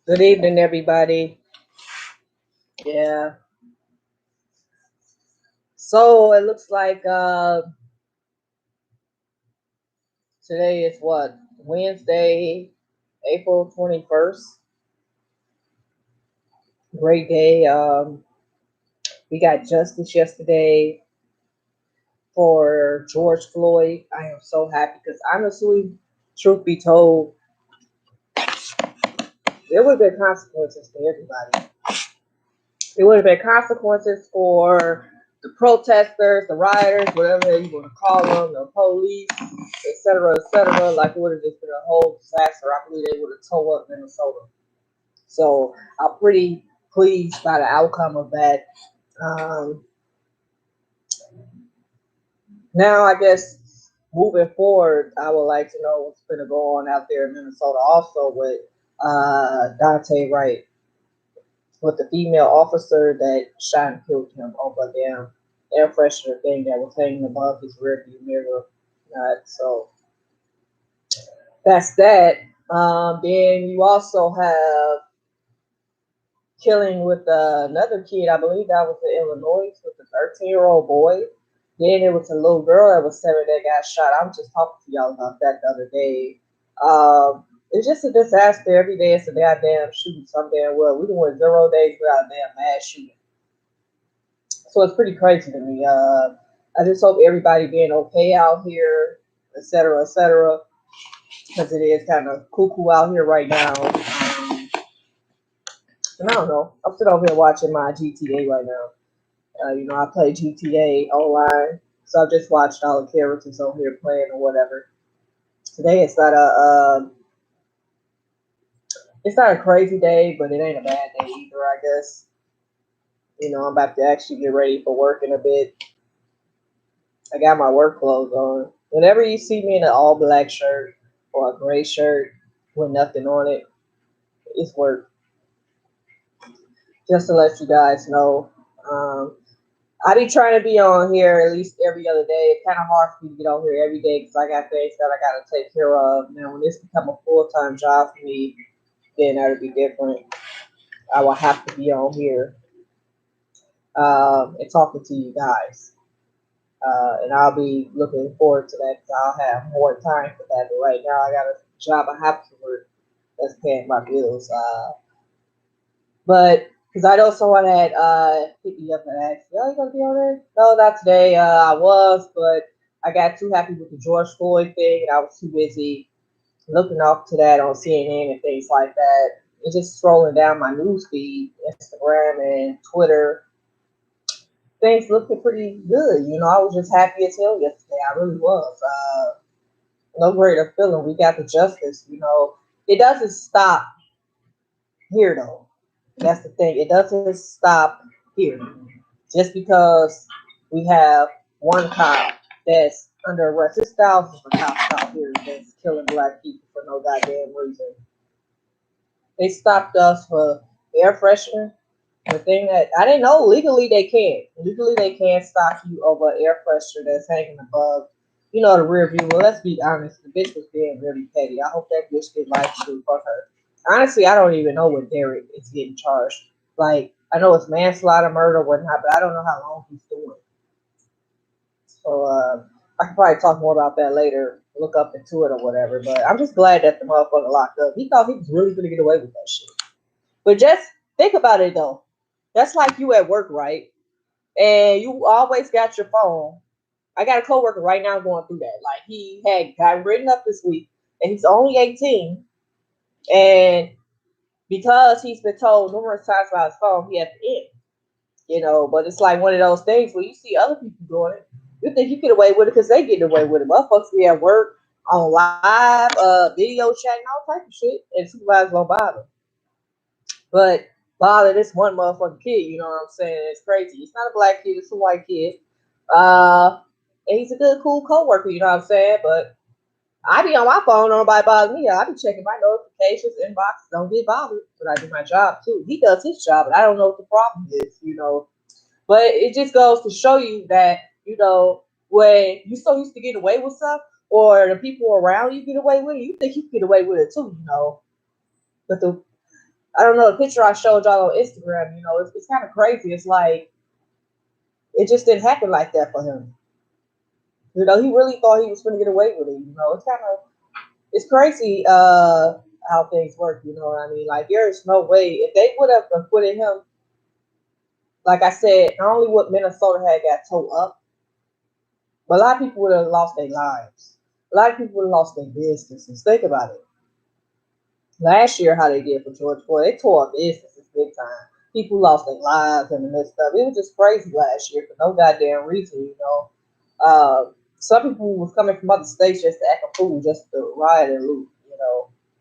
Good evening, everybody. Yeah. So it looks like today is what? Wednesday, April 21st. Great day. We got justice yesterday for George Floyd. I am so happy because honestly, truth be told, there would have been consequences for everybody. There would have been consequences for the protesters, the rioters, whatever you want to call them, the police, etc., etc. Like it would have just been a whole disaster. I believe they would have tore up Minnesota. So I'm pretty pleased by the outcome of that. Um, Now, I guess moving forward, I would like to know what's going to go on out there in Minnesota, also with Dante Wright, with the female officer that shot and killed him over a damn air freshener thing that was hanging above his rearview mirror. So that's that. Then you also have killing with another kid. I believe that was in Illinois with the 13-year-old boy. Then there was a little girl that was 7 that got shot. I was just talking to y'all about that the other day. It's just a disaster. Every day it's a goddamn shooting some damn well. We doing 0 days without a damn mass shooting. So it's pretty crazy to me. I just hope everybody being okay out here, etc., etc., because it is kind of cuckoo out here right now. And I don't know. I'm sitting over here watching my GTA right now. I play GTA online, so I've just watched all the characters over here playing or whatever. Today it's not a crazy day, but it ain't a bad day either. I guess I'm about to actually get ready for work in a bit. I got my work clothes on. Whenever you see me in an all black shirt or a gray shirt with nothing on it, it's work. Just to let you guys know. Um, I be trying to be on here at least every other day. It's kind of hard for me to get on here every day because I got things that I got to take care of. Now, when this become a full-time job for me, then that'll be different. I will have to be on here and talking to you guys. And I'll be looking forward to that because I'll have more time for that. But right now, I got a job I have to work that's paying my bills. But because I know someone had hit me up and asked, "Oh, you gonna be on there?" No, not today. I was, but I got too happy with the George Floyd thing, and I was too busy looking off to that on CNN and things like that. It's just scrolling down my news feed, Instagram and Twitter. Things looking pretty good. I was just happy as hell yesterday. I really was. No greater feeling. We got the justice. It doesn't stop here though. That's the thing. It doesn't stop here. Just because we have one cop that's under arrest. There's thousands of cops out here that's killing black people for no goddamn reason. They stopped us for air freshener. The thing that I didn't know, legally they can't. Legally they can't stop you over air freshener that's hanging above, the rear view. Well, let's be honest, the bitch was being really petty. I hope that bitch get life too. Fuck her. Honestly, I don't even know what Derek is getting charged. Like, I know it's manslaughter, murder, whatnot, but I don't know how long he's doing. So I can probably talk more about that later, look up into it or whatever. But I'm just glad that the motherfucker locked up. He thought he was really gonna get away with that shit. But just think about it though. That's like you at work, right? And you always got your phone. I got a coworker right now going through that. Like he had got written up this week, and he's only 18, and because he's been told numerous times about his phone, he has to end. But it's like one of those things where you see other people doing it. You think you get away with it because they get away with it. Motherfuckers be at work on live, video chatting, all type of shit, and supervisors don't bother. But bother this one motherfucking kid, you know what I'm saying? It's crazy. It's not a black kid, it's a white kid. Uh, and he's a good, cool coworker, you know what I'm saying? But I be on my phone, nobody bothers me. I be checking my notifications, inbox, don't get bothered. But I do my job too. He does his job, and I don't know what the problem is. But it just goes to show you that, when you so used to get away with stuff, or the people around you get away with it, you think you get away with it too. But I don't know, the picture I showed y'all on Instagram, it's kind of crazy. It's like, it just didn't happen like that for him. He really thought he was going to get away with it. It's crazy how things work. You know what I mean? Like, there is no way if they would have acquitted him. Like I said, not only would Minnesota had got towed up, but a lot of people would have lost their lives. A lot of people would have lost their businesses. Think about it. Last year, how they did for George Floyd, they tore up businesses big time. People lost their lives in the midst of it. It was just crazy last year for no goddamn reason. Some people was coming from other states just to act a fool, just to riot and loot.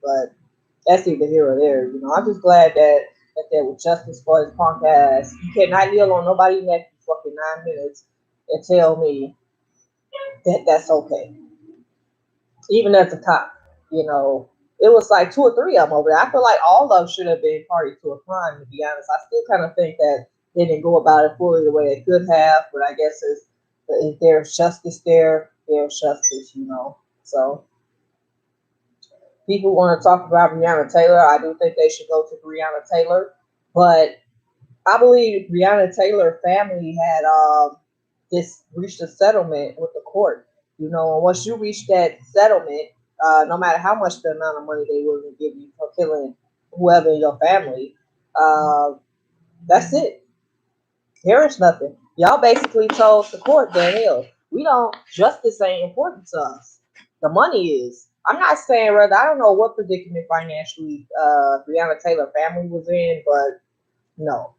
But that's either here or there. I'm just glad that there was justice for his punk ass. You cannot kneel on nobody's neck for fucking 9 minutes and tell me that that's okay. Even as a cop, you know, it was like two or three of them over there. I feel like all of them should have been party to a crime, to be honest. I still kind of think that they didn't go about it fully the way they could have, but I guess if there's justice there's justice. So people want to talk about Breonna Taylor. I do think they should go to Breonna Taylor, but I believe Breonna Taylor family had this reached a settlement with the court. And once you reach that settlement, no matter how much the amount of money they willing to give you for killing whoever in your family, uh, that's it. There is nothing. Y'all basically told the court that hell, we don't justice ain't important to us. The money is. I'm not saying whether I don't know what predicament financially Breonna Taylor family was in, but no,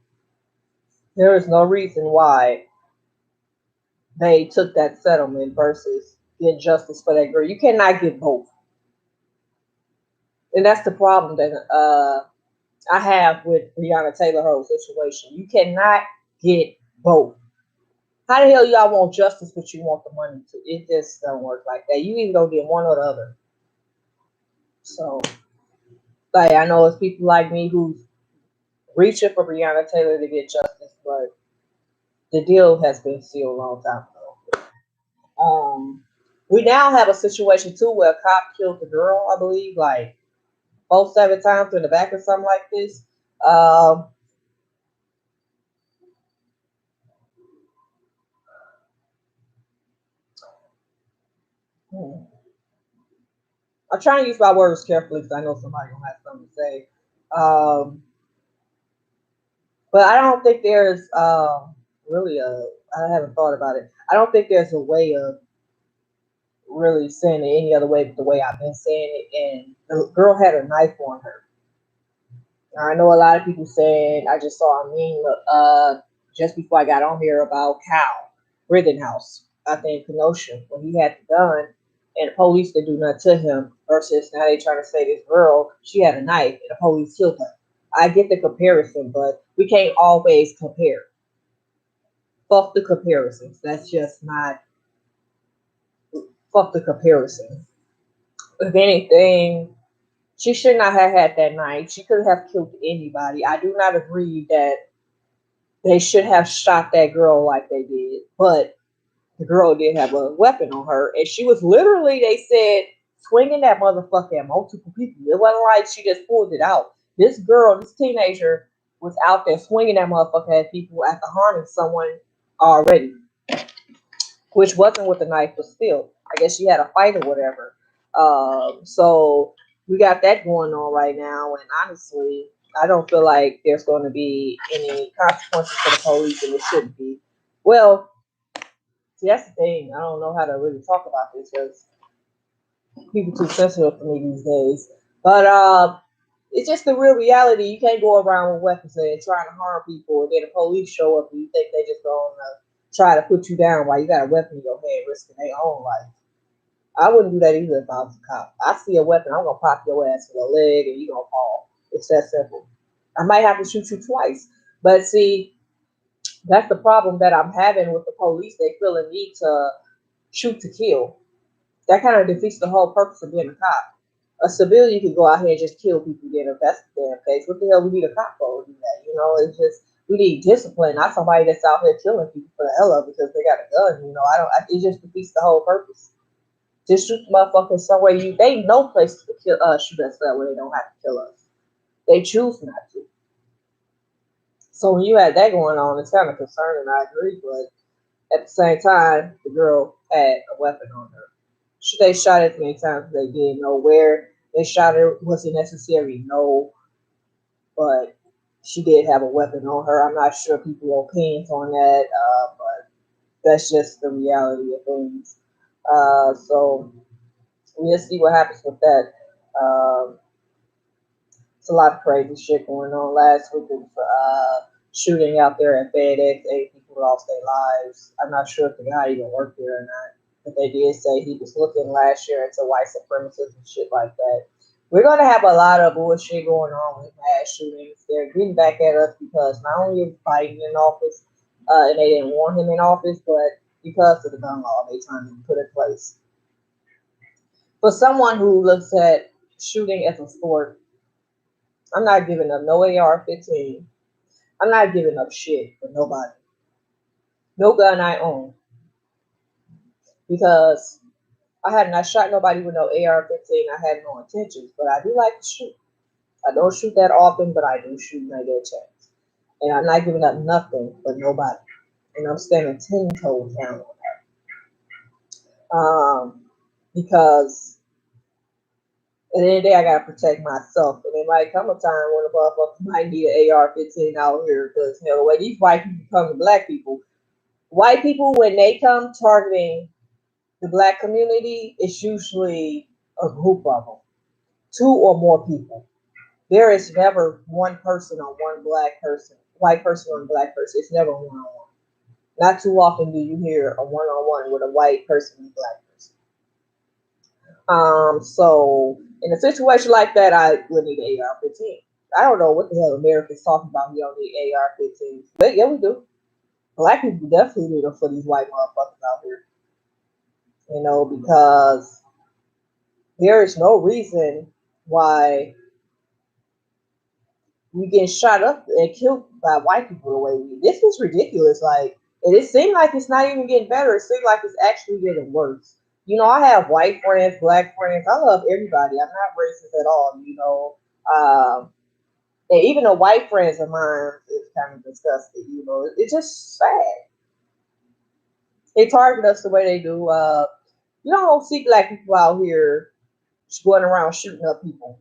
there is no reason why they took that settlement versus get justice for that girl. You cannot get both, and that's the problem that I have with Breonna Taylor whole situation. You cannot get both. How the hell y'all want justice but you want the money too? It just don't work like that. You either gonna get one or the other. So, like, I know it's people like me who's reaching for Breonna Taylor to get justice, but the deal has been sealed a long time ago. We now have a situation too where a cop killed the girl, I believe, like 4 7 times in the back or something like this. Um, hmm. I'm trying to use my words carefully because I know somebody gonna have something to say. Um, but I don't think there's really a. I haven't thought about it. I don't think there's a way of really saying it any other way but the way I've been saying it. And the girl had a knife on her. I know a lot of people saying I just saw a meme just before I got on here about Cal Rittenhouse, I think Kenosha, when he had the gun and the police didn't do nothing to him versus now they trying to say this girl, she had a knife and the police killed her. I get the comparison, but we can't always compare. Fuck the comparisons. That's just not fuck the comparison. If anything, she should not have had that knife. She could have killed anybody. I do not agree that they should have shot that girl like they did, but the girl did have a weapon on her, and she was literally, they said, swinging that motherfucker at multiple people. It wasn't like she just pulled it out. This girl, this teenager, was out there swinging that motherfucker at people after harming someone already, which wasn't with the knife, but still, I guess she had a fight or whatever. So we got that going on right now, and honestly, I don't feel like there's going to be any consequences for the police, and it shouldn't be. Well, see, that's the thing. I don't know how to really talk about this because people too sensitive for me these days. But it's just the real reality. You can't go around with weapons and trying to harm people, and then the police show up and you think they just gonna try to put you down while you got a weapon in your hand, risking their own life. I wouldn't do that either if I was a cop. I see a weapon, I'm gonna pop your ass in the leg and you gonna fall. It's that simple. I might have to shoot you twice. But see, that's the problem that I'm having with the police. They feel a need to shoot to kill. That kind of defeats the whole purpose of being a cop. A civilian can go out here and just kill people, get if that's the damn case. What the hell we need a cop for to do that? It's just we need discipline, not somebody that's out here killing people for the hell of it because they got a gun. It just defeats the whole purpose. Just shoot the motherfuckers somewhere they no place to kill shoot us up where they don't have to kill us. They choose not to. So when you had that going on, it's kind of concerning. I agree, but at the same time, the girl had a weapon on her. They shot as many times as they did. Know where they shot her, was it necessary? No, but she did have a weapon on her. I'm not sure people's opinions on that, but that's just the reality of things. So we'll see what happens with that. Um, it's a lot of crazy shit going on. Last week, there was a shooting out there at FedEx. 8 people lost their lives. I'm not sure if the guy even worked there or not, but they did say he was looking last year into white supremacists and shit like that. We're going to have a lot of bullshit going on with mass shootings. They're getting back at us because not only is Biden in office, and they didn't want him in office, but because of the gun law they trying to put in place. For someone who looks at shooting as a sport, I'm not giving up no AR-15. I'm not giving up shit for nobody. No gun I own. Because I have not shot nobody with no AR-15. I had no intentions, but I do like to shoot. I don't shoot that often, but I do shoot when I get a chance. And I'm not giving up nothing for nobody. And I'm standing 10 toes down on that. Because at the end of the day, I gotta protect myself. And it might come a time when a motherfucker might need an AR-15 out here because the way these white people come to black people, white people when they come targeting the black community, it's usually a group of them, 2 or more people. There is never one person on one black person, white person on a black person. It's never one on one. Not too often do you hear a one on one with a white person and a black person. So in a situation like that, I would need an AR-15. I don't know what the hell America's talking about. We don't need AR-15s, but yeah, we do. Black people definitely need them for these white motherfuckers out here. Because there is no reason why we get shot up and killed by white people the way we. This is ridiculous. Like, and it seems like it's not even getting better. It seems like it's actually getting worse. I have white friends, black friends. I love everybody. I'm not racist at all. And even the white friends of mine is kind of disgusting. It's just sad. They target us the way they do. You don't see black people out here going around shooting up people.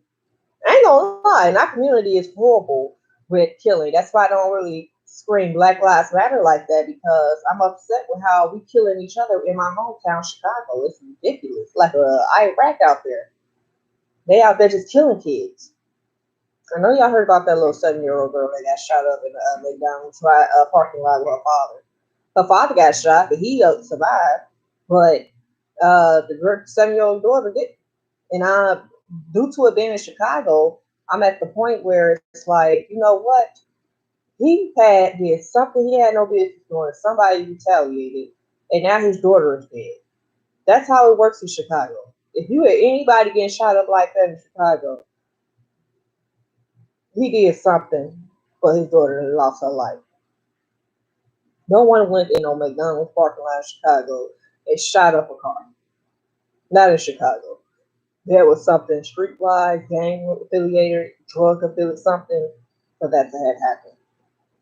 I ain't gonna lie, and our community is horrible with killing. That's why I don't really scream Black Lives Matter like that, because I'm upset with how we killing each other in my hometown, Chicago. It's ridiculous. Like Iraq out there. They out there just killing kids. I know y'all heard about that little 7-year-old girl that got shot up in a McDonald's parking lot with her father. Her father got shot, but he survived. But the 7-year-old daughter did. And due to it being in Chicago, I'm at the point where it's like, you know what? Did something he had no business doing. Somebody retaliated, and now his daughter is dead. That's how it works in Chicago. If you had anybody getting shot up like that in Chicago, he did something for his daughter and lost her life. No one went in on McDonald's parking lot in Chicago and shot up a car. Not in Chicago. There was something streetwise, gang affiliated, drug affiliated, something for that to have happened.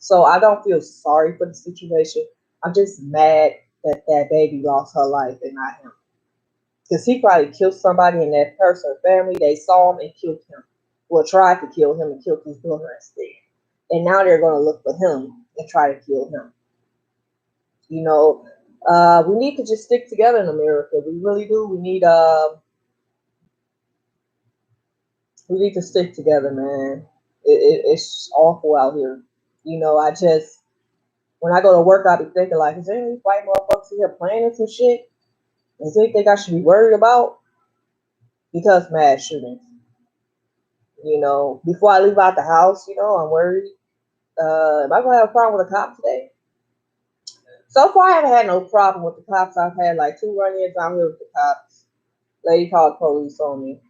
So I don't feel sorry for the situation. I'm just mad that that baby lost her life and not him. Because he probably killed somebody in that person's family. They saw him and killed him. Well, tried to kill him and killed his daughter instead. And now they're going to look for him and try to kill him. We need to just stick together in America. We really do. We need to stick together, man. It's awful out here. When I go to work, I be thinking like, is there any white motherfuckers here planning some shit? Is there anything I should be worried about? Because mass shootings. Before I leave out the house, I'm worried. Am I gonna have a problem with a cop today? So far, I haven't had no problem with the cops. I've had like 2 run-ins out here with the cops. Lady called police on me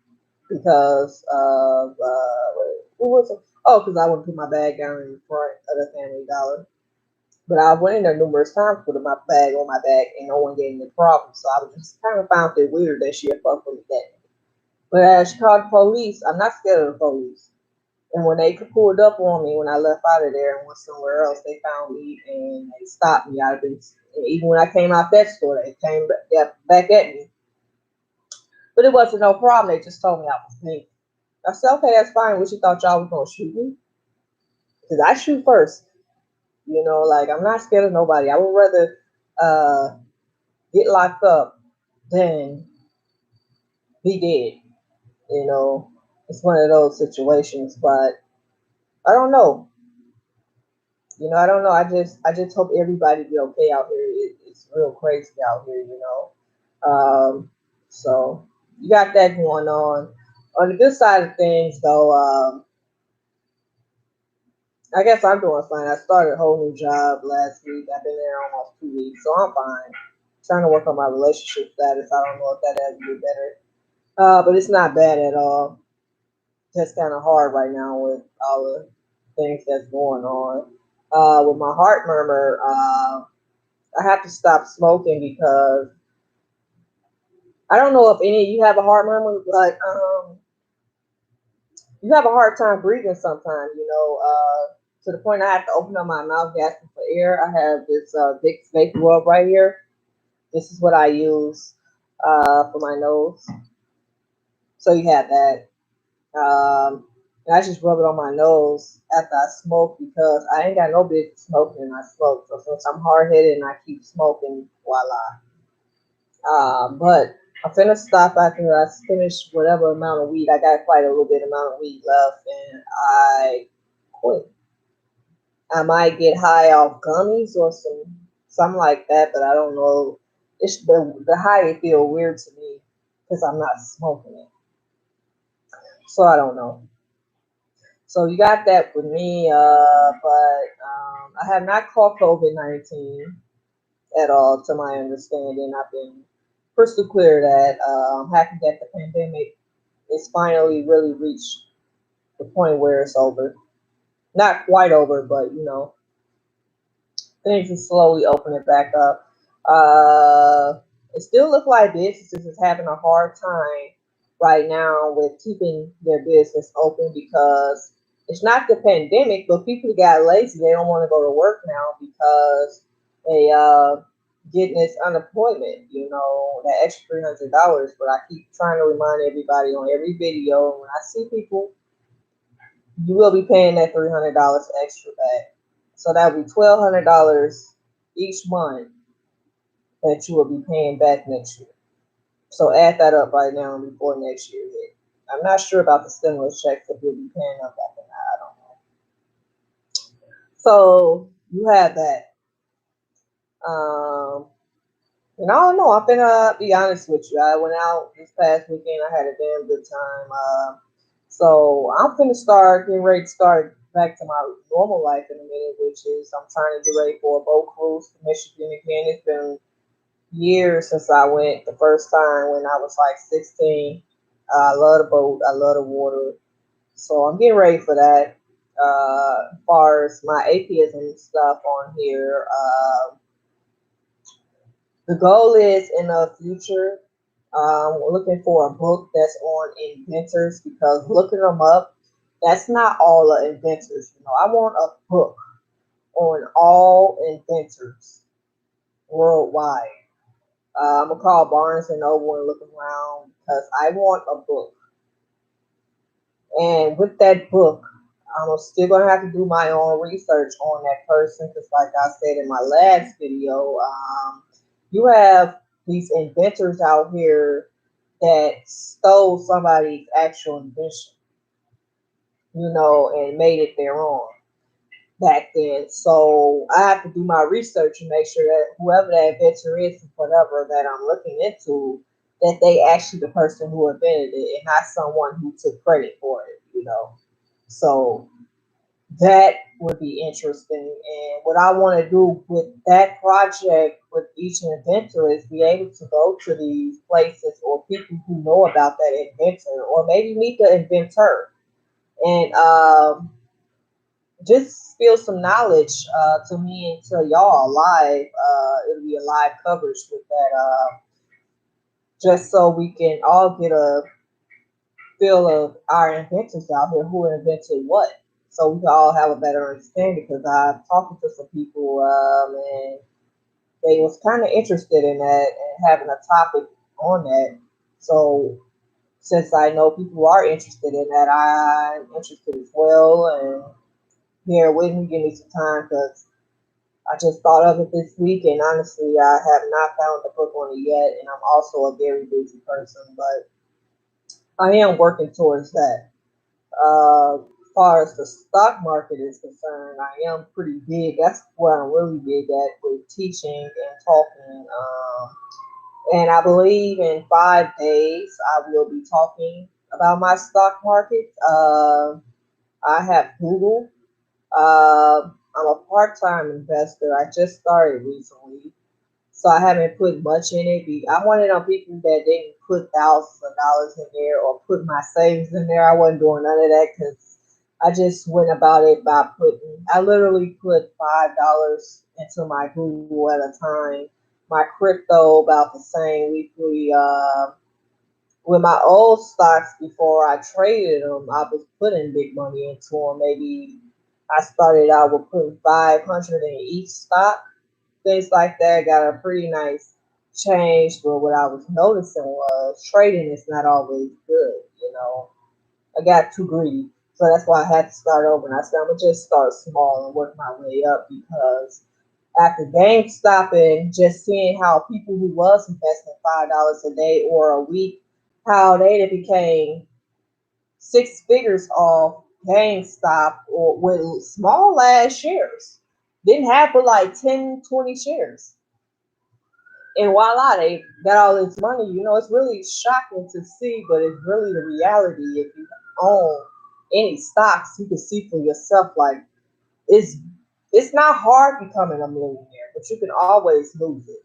because of what was it? Oh, because I wouldn't put my bag down in front of the Family Dollar. But I went in there numerous times putting my bag on my back and no one gave me a problem. So I was just kind of found it weird that she had fucked with that. But as she called the police, I'm not scared of the police. And when they pulled up on me when I left out of there and went somewhere else, they found me and they stopped me. I've been even when I came out that store, they came back at me. But it wasn't no problem. They just told me I was pink. I said, okay, that's fine. What you thought y'all was gonna shoot me? Because I shoot first. You know, like I'm not scared of nobody. I would rather uh, get locked up than be dead. You know, it's one of those situations. But I don't know. You know, I don't know. I just hope everybody be okay out here. It's real crazy out here. You know, so you got that going on. On the good side of things, though, I guess I'm doing fine. I started a whole new job last week. I've been there almost 2 weeks, so I'm fine. Trying to work on my relationship status. I don't know if that ever get better, but it's not bad at all. Just kind of hard right now with all the things that's going on. With my heart murmur, I have to stop smoking because I don't know if any of you have a heart murmur, but you have a hard time breathing sometimes. You know, to the point I have to open up my mouth gasping for air. I have this big snake rub right here. This is what I use for my nose. So you have that. Um, and I just rub it on my nose after I smoke because I ain't got no business smoking and I smoke. So since I'm hard headed and I keep smoking, voila. But I'm finna stop after I finish whatever amount of weed. I got quite a little bit amount of weed left and I quit. I might get high off gummies or something like that, but I don't know. It's the high it feel weird to me because I'm not smoking it. So I don't know. So you got that with me, but I have not caught COVID-19 at all, to my understanding. I've been crystal clear that I'm happy that the pandemic is finally really reached the point where it's over. Not quite over, but you know, things are slowly opening back up. It still looks like businesses is having a hard time right now with keeping their business open because it's not the pandemic, but people got lazy. They don't want to go to work now because they getting this unemployment. You know, that extra $300. But I keep trying to remind everybody on every video when I see people, you will be paying that $300 extra back. So that would be $1,200 each month that you will be paying back next year. So add that up right now before next year hit. I'm not sure about the stimulus checks if you'll be paying them back or not. I don't know. So you have that. Um, and I don't know. I'm gonna be honest with you. I went out this past weekend. I had a damn good time. So I'm gonna start getting ready to start back to my normal life in a minute, which is I'm trying to get ready for a boat cruise to Michigan again. It's been years since I went the first time when I was like 16. I love the boat. I love the water. So I'm getting ready for that. As far as my atheism stuff on here, the goal is in the future, we're looking for a book that's on inventors because looking them up, that's not all the inventors. You know, I want a book on all inventors worldwide. I'm gonna call Barnes and Noble and look around because I want a book. And with that book, I'm still gonna have to do my own research on that person because, like I said in my last video, you have these inventors out here that stole somebody's actual invention, you know, and made it their own back then. So I have to do my research and make sure that whoever that inventor is, whatever that I'm looking into, that they actually the person who invented it and not someone who took credit for it, you know. So that would be interesting. And what I want to do with that project with each inventor is be able to go to these places or people who know about that inventor or maybe meet the inventor and just spill some knowledge to me and to y'all live. It'll be a live coverage with that, just so we can all get a feel of our inventors out here who invented what, so we can all have a better understanding. Because I'm talking to some people, and they was kind of interested in that and having a topic on that. So since I know people are interested in that, I'm interested as well. And here with me, give me some time because I just thought of it this week, and honestly, I have not found the book on it yet. And I'm also a very busy person, but I am working towards that. As far as the stock market is concerned, I am pretty big. That's what I'm really big at with teaching and talking. And I believe in 5 days I will be talking about my stock market. I have Google. I'm a part-time investor. I just started recently, so I haven't put much in it. I'm one of them people that didn't put thousands of dollars in there or put my savings in there. I wasn't doing none of that because I just went about it by putting. I literally put $5 into my Google at a time. My crypto about the same weekly. With my old stocks before I traded them, I was putting big money into them. Maybe I started out with putting 500 in each stock, things like that. Got a pretty nice change. But what I was noticing was trading is not always good. I got too greedy. So that's why I had to start over. And I said, I'm going to just start small and work my way up because after GameStop and just seeing how people who was investing $5 a day or a week, how they became six figures off GameStop or with small ass shares. Didn't have but like 10, 20 shares. And voila, they got all this money. It's really shocking to see, but it's really the reality. If you own any stocks, you can see for yourself. Like it's it's not hard becoming a millionaire, but you can always lose it.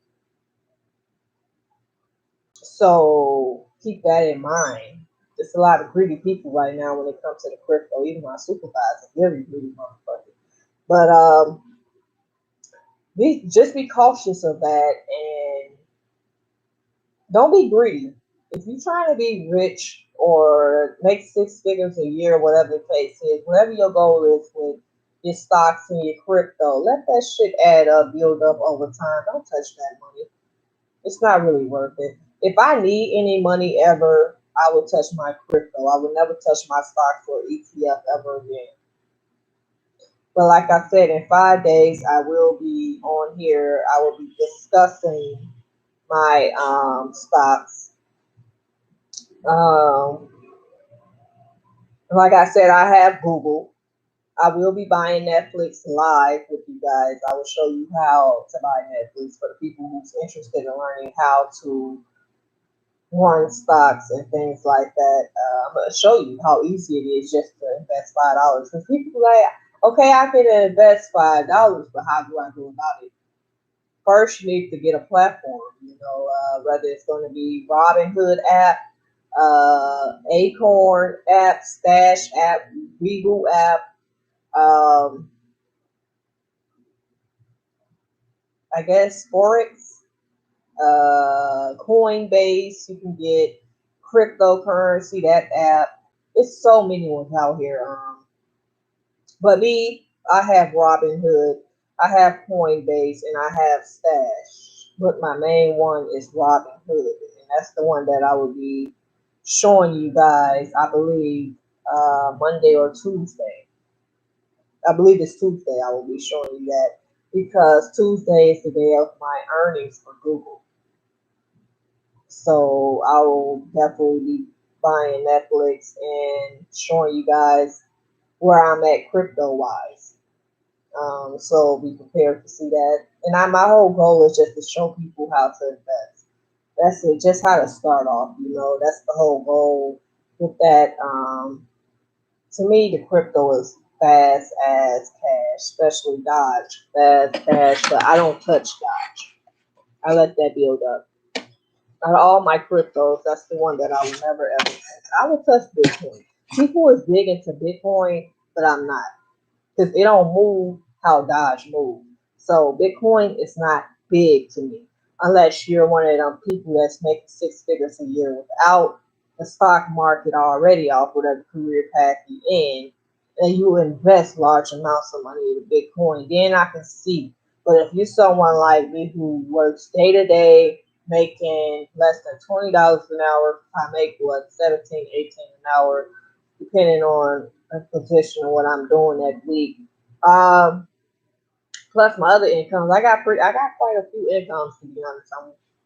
So keep that in mind. There's a lot of greedy people right now when it comes to the crypto. Even my supervisor, very greedy motherfucker. But just be cautious of that and don't be greedy. If you're trying to be rich or make six figures a year, whatever the case is, whatever your goal is with your stocks and your crypto, let that shit add up, build up over time. Don't touch that money. It's not really worth it. If I need any money ever, I will touch my crypto. I will never touch my stocks or ETF ever again. But like I said, in 5 days, I will be on here. I will be discussing my stocks. Um, like I said, I have Google. I will be buying Netflix live with you guys. I will show you how to buy Netflix for the people who's interested in learning how to run stocks and things like that. I'm gonna show you how easy it is just to invest $5. Because people like, okay, I can invest $5, but how do I go about it? First, you need to get a platform. Whether it's going to be Robinhood app, Acorn app, Stash app, Weagle app. Um, I guess Forex, Coinbase. You can get cryptocurrency that app. It's so many ones out here. But me, I have Robinhood, I have Coinbase, and I have Stash. But my main one is Robinhood, and that's the one that I will be showing you guys. I believe Monday or Tuesday. I believe it's Tuesday. I will be showing you that because Tuesday is the day of my earnings for Google. So I will definitely be buying Netflix and showing you guys where I'm at crypto wise. So be prepared to see that. And my whole goal is just to show people how to invest. That's it, just how to start off. That's the whole goal with that. To me, the crypto is fast as cash, especially Dodge, fast cash. But I don't touch Dodge. I let that build up. Out of all my cryptos, that's the one that I will never ever touch. I will touch Bitcoin. People is big into Bitcoin, but I'm not because it don't move how Dodge moves. So Bitcoin is not big to me unless you're one of them people that's making six figures a year without. the stock market already off whatever career path you in, and you invest large amounts of money in Bitcoin, then I can see. But if you're someone like me who works day to day, making less than $20 an hour, I make what 17, 18 an hour, depending on a position and what I'm doing that week. Um, Plus my other incomes. I got quite a few incomes to be honest.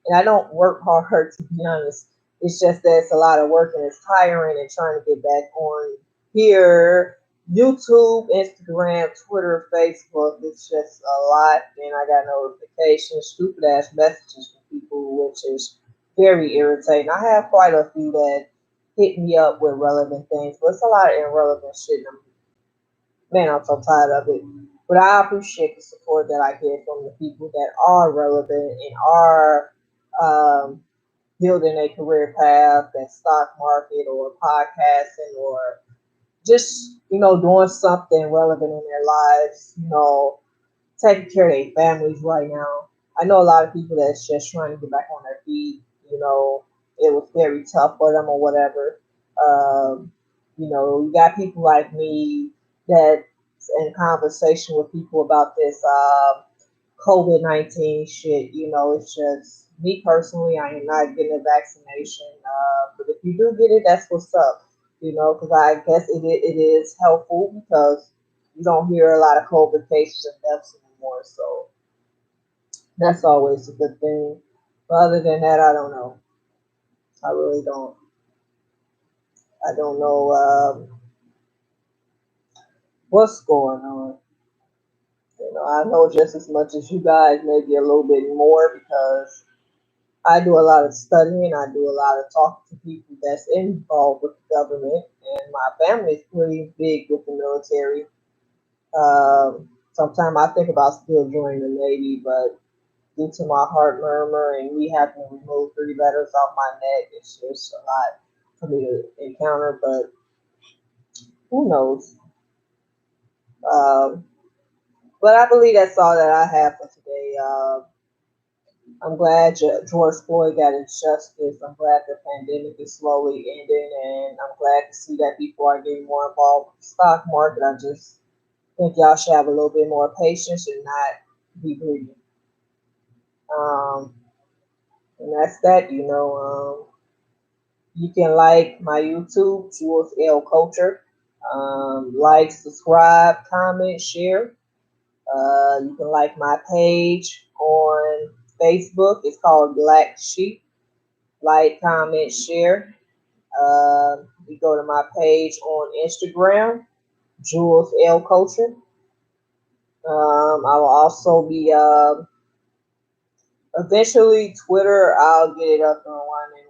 And I don't work hard to be honest. It's just that it's a lot of work and it's tiring and trying to get back on here. YouTube, Instagram, Twitter, Facebook. It's just a lot. And I got notifications, stupid ass messages from people, which is very irritating. I have quite a few that hit me up with relevant things, but it's a lot of irrelevant shit. Man, I'm so tired of it. But I appreciate the support that I get from the people that are relevant and are um, building a career path, that stock market or podcasting or just, doing something relevant in their lives, taking care of their families right now. I know a lot of people that's just trying to get back on their feet. It was very tough for them or whatever. Um, you got people like me that's in conversation with people about this COVID-19 shit. It's just me personally. I am not getting a vaccination, but if you do get it, that's what's up. Because I guess it is helpful because you don't hear a lot of COVID cases and deaths anymore. So that's always a good thing. But other than that, I don't know. I really don't. I don't know what's going on. I know just as much as you guys, maybe a little bit more because I do a lot of studying. I do a lot of talking to people that's involved with the government, and my family's pretty big with the military. Sometimes I think about still joining the Navy, but due to my heart murmur and me having to remove 3 letters off my neck, it's just a lot for me to encounter. But who knows? Um, but I believe that's all that I have for today. I'm glad George Floyd got his justice. I'm glad the pandemic is slowly ending, and I'm glad to see that people are getting more involved with the stock market. I just think y'all should have a little bit more patience and not be greedy. Um, and that's that. You can like my YouTube, Jules L Culture. Like, subscribe, comment, share. You can like my page on Facebook. It's called Black Sheep. Like, comment, share. You go to my page on Instagram, Jules L Culture. I will also be eventually Twitter. I'll get it up and running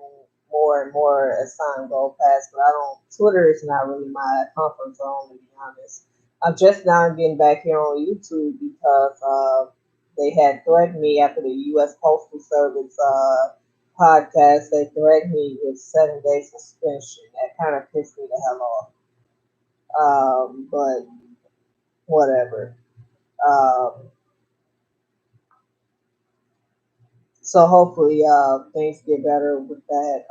more and more as time goes past. But I don't. Twitter is not really my comfort zone, to be honest. I'm just now getting back here on YouTube because they had threatened me after the U.S. Postal Service podcast. They threatened me with 7 day suspension. That kind of pissed me the hell off. But whatever. Um, so hopefully things get better with that.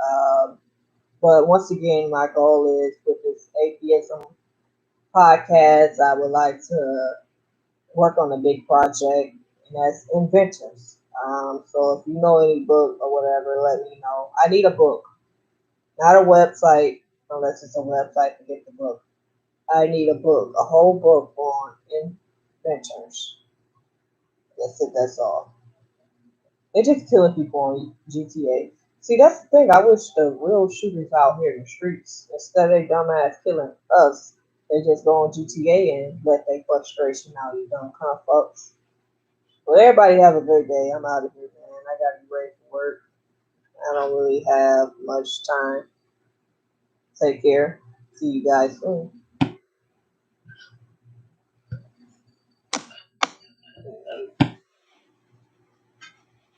But once again, my goal is with this atheism podcast, I would like to work on a big project, and that's inventors. So if you know any book or whatever, let me know. I need a book, not a website, unless it's a website to get the book. I need a book, a whole book on inventors. That's it. That's all. They're just killing people on GTA. See, that's the thing. I wish the real shooters out here in the streets, instead of they dumbass killing us, they just go on GTA and let their frustration out. You dumb cunt fucks. Well, everybody have a good day. I'm out of here, man. I gotta be ready for work. I don't really have much time. Take care. See you guys soon.